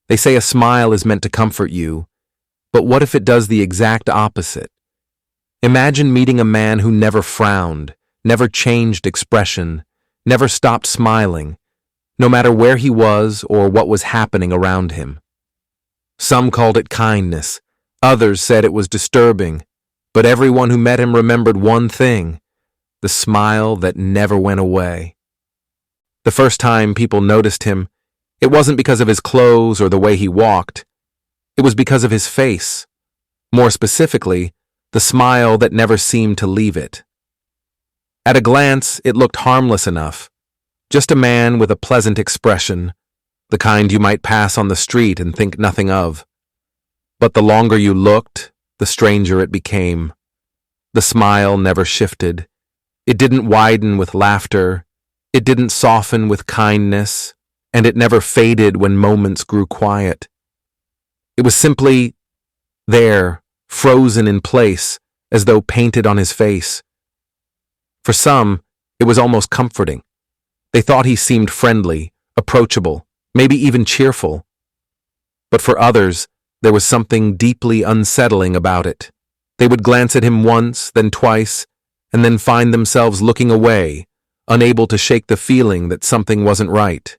They say a smile is meant to comfort you, but what if it does the exact opposite? Imagine meeting a man who never frowned, never changed expression, never stopped smiling, no matter where he was or what was happening around him. Some called it kindness, others said it was disturbing, but everyone who met him remembered one thing: the smile that never went away. The first time people noticed him, it wasn't because of his clothes or the way he walked. It was because of his face. More specifically, the smile that never seemed to leave it. At a glance, it looked harmless enough. Just a man with a pleasant expression, the kind you might pass on the street and think nothing of. But the longer you looked, the stranger it became. The smile never shifted. It didn't widen with laughter. It didn't soften with kindness, and it never faded when moments grew quiet. It was simply there, frozen in place, as though painted on his face. For some, it was almost comforting. They thought he seemed friendly, approachable, maybe even cheerful. But for others, there was something deeply unsettling about it. They would glance at him once, then twice, and then find themselves looking away, unable to shake the feeling that something wasn't right.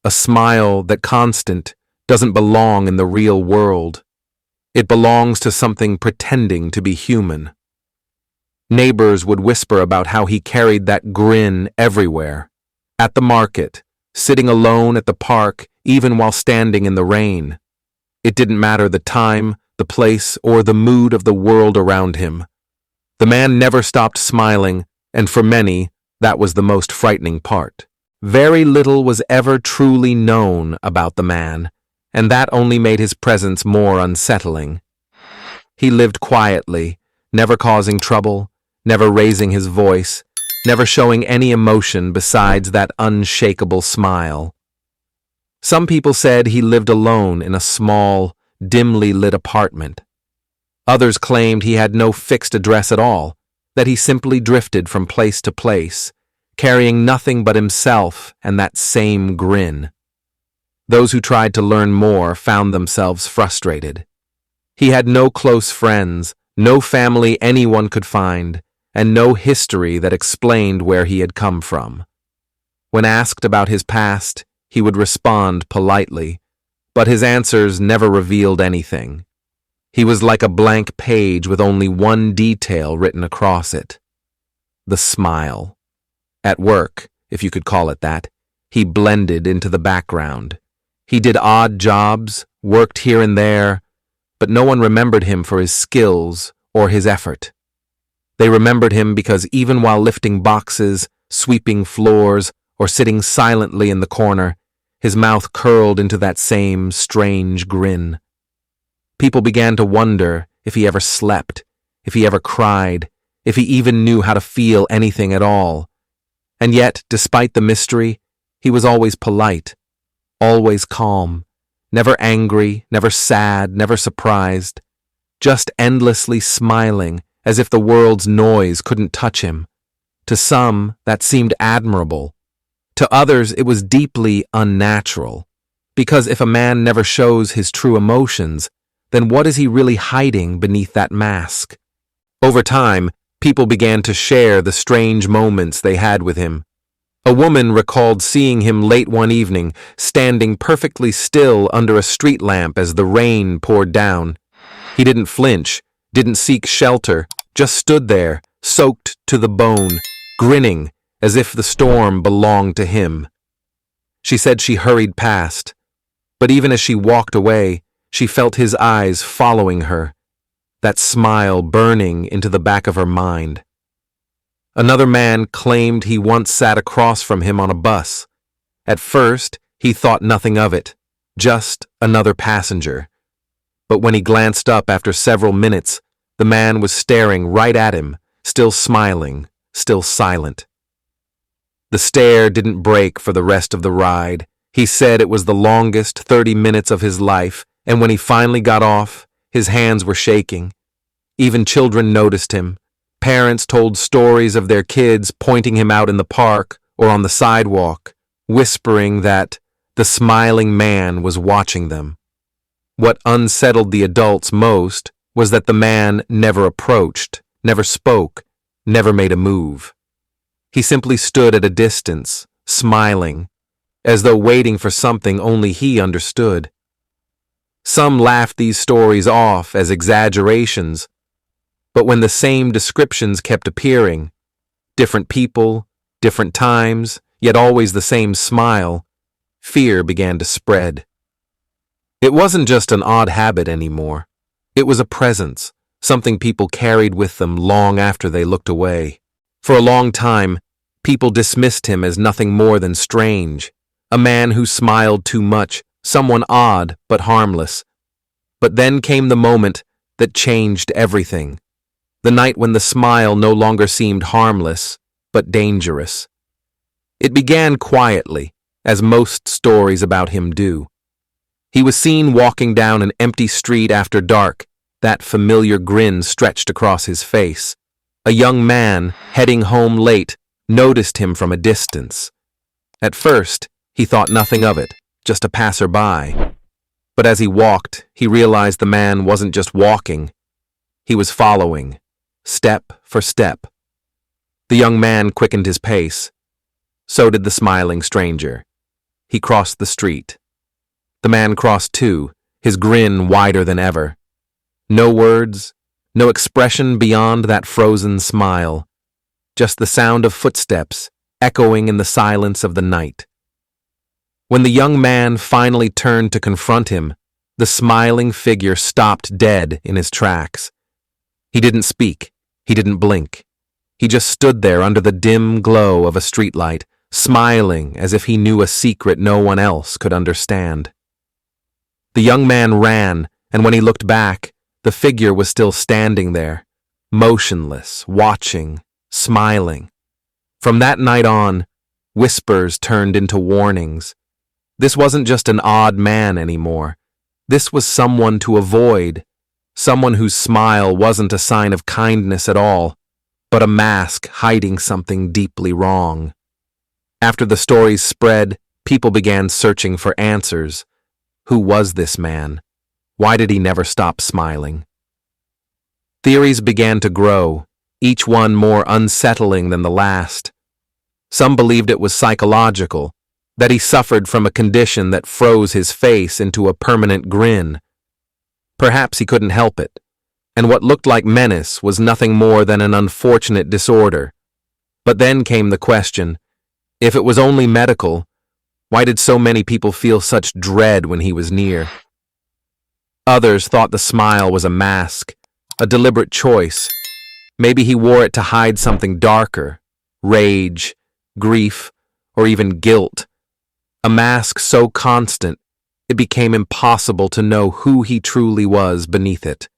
A smile that constant doesn't belong in the real world. It belongs to something pretending to be human. Neighbors would whisper about how he carried that grin everywhere. At the market, sitting alone at the park, even while standing in the rain. It didn't matter the time, the place, or the mood of the world around him. The man never stopped smiling, and for many, that was the most frightening part. Very little was ever truly known about the man, and that only made his presence more unsettling. He lived quietly, never causing trouble, never raising his voice, never showing any emotion besides that unshakable smile. Some people said he lived alone in a small, dimly lit apartment. Others claimed he had no fixed address at all, that he simply drifted from place to place, carrying nothing but himself and that same grin. Those who tried to learn more found themselves frustrated. He had no close friends, no family anyone could find, and no history that explained where he had come from. When asked about his past, he would respond politely, but his answers never revealed anything. He was like a blank page with only one detail written across it: the smile. At work, if you could call it that, he blended into the background. He did odd jobs, worked here and there, but no one remembered him for his skills or his effort. They remembered him because even while lifting boxes, sweeping floors, or sitting silently in the corner, his mouth curled into that same strange grin. People began to wonder if he ever slept, if he ever cried, if he even knew how to feel anything at all. And yet, despite the mystery, he was always polite, always calm, never angry, never sad, never surprised, just endlessly smiling as if the world's noise couldn't touch him. To some, that seemed admirable. To others, it was deeply unnatural, because if a man never shows his true emotions, then what is he really hiding beneath that mask? Over time, people began to share the strange moments they had with him. A woman recalled seeing him late one evening, standing perfectly still under a street lamp as the rain poured down. He didn't flinch, didn't seek shelter, just stood there, soaked to the bone, grinning as if the storm belonged to him. She said she hurried past, but even as she walked away, she felt his eyes following her, that smile burning into the back of her mind. Another man claimed he once sat across from him on a bus. At first, he thought nothing of it, just another passenger. But when he glanced up after several minutes, the man was staring right at him, still smiling, still silent. The stare didn't break for the rest of the ride. He said it was the longest 30 minutes of his life, and when he finally got off, his hands were shaking. Even children noticed him. Parents told stories of their kids pointing him out in the park or on the sidewalk, whispering that the The smiling man was watching them. What unsettled the adults most was that the man never approached, never spoke, never made a move. He simply stood at a distance, smiling, as though waiting for something only he understood. Some laughed these stories off as exaggerations, but when the same descriptions kept appearing, different people, different times, yet always the same smile, fear began to spread. It wasn't just an odd habit anymore. It was a presence, something people carried with them long after they looked away. For a long time, people dismissed him as nothing more than strange, a man who smiled too much, someone odd but harmless. But then came the moment that changed everything. The night when the smile no longer seemed harmless, but dangerous. It began quietly, as most stories about him do. He was seen walking down an empty street after dark, that familiar grin stretched across his face. A young man, heading home late, noticed him from a distance. At first, he thought nothing of it, just a passerby. But as he walked, he realized the man wasn't just walking. He was following, step for step. The young man quickened his pace. So did the smiling stranger. He crossed the street. The man crossed too, his grin wider than ever. No words, no expression beyond that frozen smile. Just the sound of footsteps echoing in the silence of the night. When the young man finally turned to confront him, the smiling figure stopped dead in his tracks. He didn't speak. He didn't blink. He just stood there under the dim glow of a streetlight, smiling as if he knew a secret no one else could understand. The young man ran, and when he looked back, the figure was still standing there, motionless, watching, smiling. From that night on, whispers turned into warnings. This wasn't just an odd man anymore. This was someone to avoid, someone whose smile wasn't a sign of kindness at all, but a mask hiding something deeply wrong. After the stories spread, people began searching for answers. Who was this man? Why did he never stop smiling? Theories began to grow, each one more unsettling than the last. Some believed it was psychological, that he suffered from a condition that froze his face into a permanent grin. Perhaps he couldn't help it, and what looked like menace was nothing more than an unfortunate disorder. But then came the question, if it was only medical, why did so many people feel such dread when he was near? Others thought the smile was a mask, a deliberate choice. Maybe he wore it to hide something darker, rage, grief, or even guilt. A mask so constant, it became impossible to know who he truly was beneath it.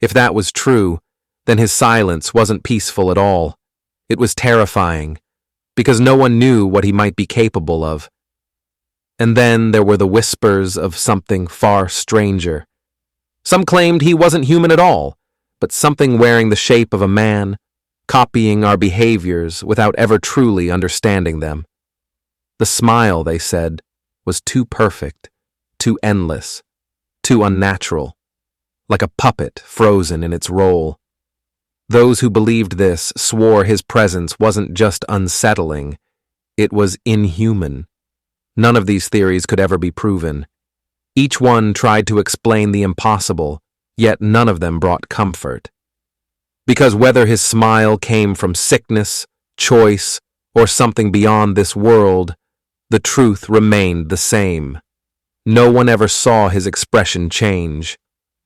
If that was true, then his silence wasn't peaceful at all. It was terrifying, because no one knew what he might be capable of. And then there were the whispers of something far stranger. Some claimed he wasn't human at all, but something wearing the shape of a man, copying our behaviors without ever truly understanding them. The smile, they said, was too perfect, too endless, too unnatural, like a puppet frozen in its role. Those who believed this swore his presence wasn't just unsettling, it was inhuman. None of these theories could ever be proven. Each one tried to explain the impossible, yet none of them brought comfort. Because whether his smile came from sickness, choice, or something beyond this world, the truth remained the same. No one ever saw his expression change.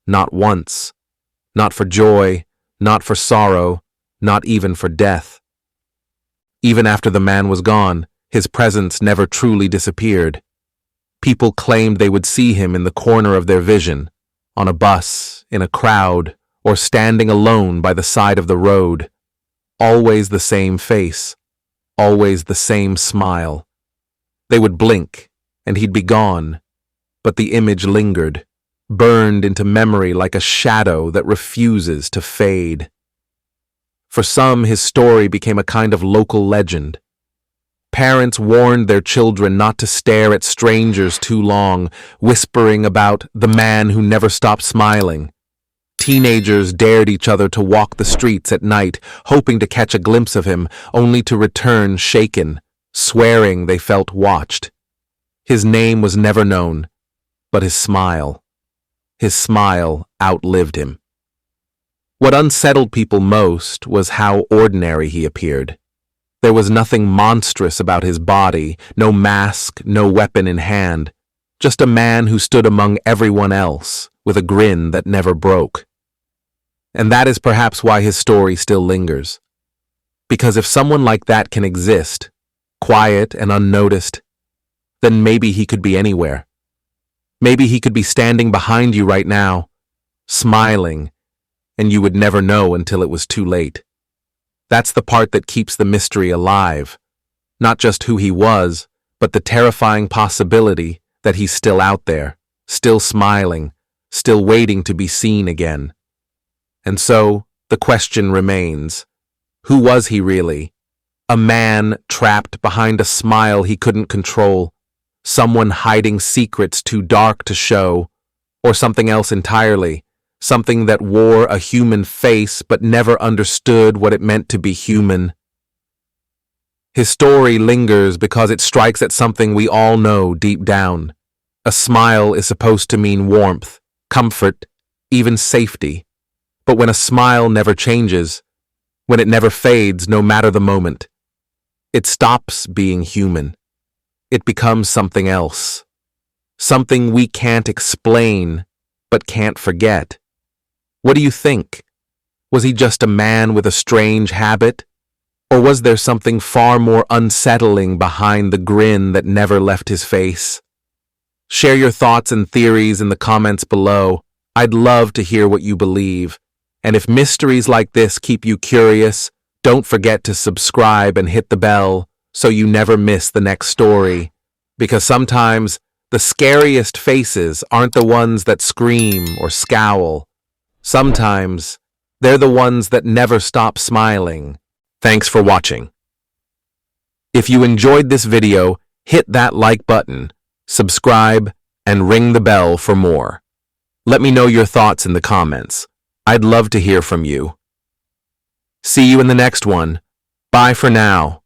Not once. Not for joy, not for sorrow, not even for death. Even after the man was gone, his presence never truly disappeared. People claimed they would see him in the corner of their vision, on a bus, in a crowd, or standing alone by the side of the road. Always the same face, always the same smile. They would blink, and he'd be gone, but the image lingered, burned into memory like a shadow that refuses to fade. For some, his story became a kind of local legend. Parents warned their children not to stare at strangers too long, whispering about the man who never stopped smiling. Teenagers dared each other to walk the streets at night, hoping to catch a glimpse of him, only to return shaken, swearing they felt watched. His name was never known, but his smile outlived him. What unsettled people most was how ordinary he appeared. There was nothing monstrous about his body, no mask, no weapon in hand, just a man who stood among everyone else, with a grin that never broke. And that is perhaps why his story still lingers. Because if someone like that can exist, quiet and unnoticed, then maybe he could be anywhere. Maybe he could be standing behind you right now, smiling, and you would never know until it was too late. That's the part that keeps the mystery alive. Not just who he was, but the terrifying possibility that he's still out there, still smiling, still waiting to be seen again. And so, the question remains, who was he really? A man trapped behind a smile he couldn't control, someone hiding secrets too dark to show, or something else entirely, something that wore a human face but never understood what it meant to be human. His story lingers because it strikes at something we all know deep down. A smile is supposed to mean warmth, comfort, even safety. But when a smile never changes, when it never fades no matter the moment, it stops being human. It becomes something else. Something we can't explain, but can't forget. What do you think? Was he just a man with a strange habit? Or was there something far more unsettling behind the grin that never left his face? Share your thoughts and theories in the comments below. I'd love to hear what you believe. And if mysteries like this keep you curious, don't forget to subscribe and hit the bell so you never miss the next story. Because sometimes the scariest faces aren't the ones that scream or scowl. Sometimes they're the ones that never stop smiling. Thanks for watching. If you enjoyed this video, hit that like button, subscribe, and ring the bell for more. Let me know your thoughts in the comments. I'd love to hear from you. See you in the next one. Bye for now.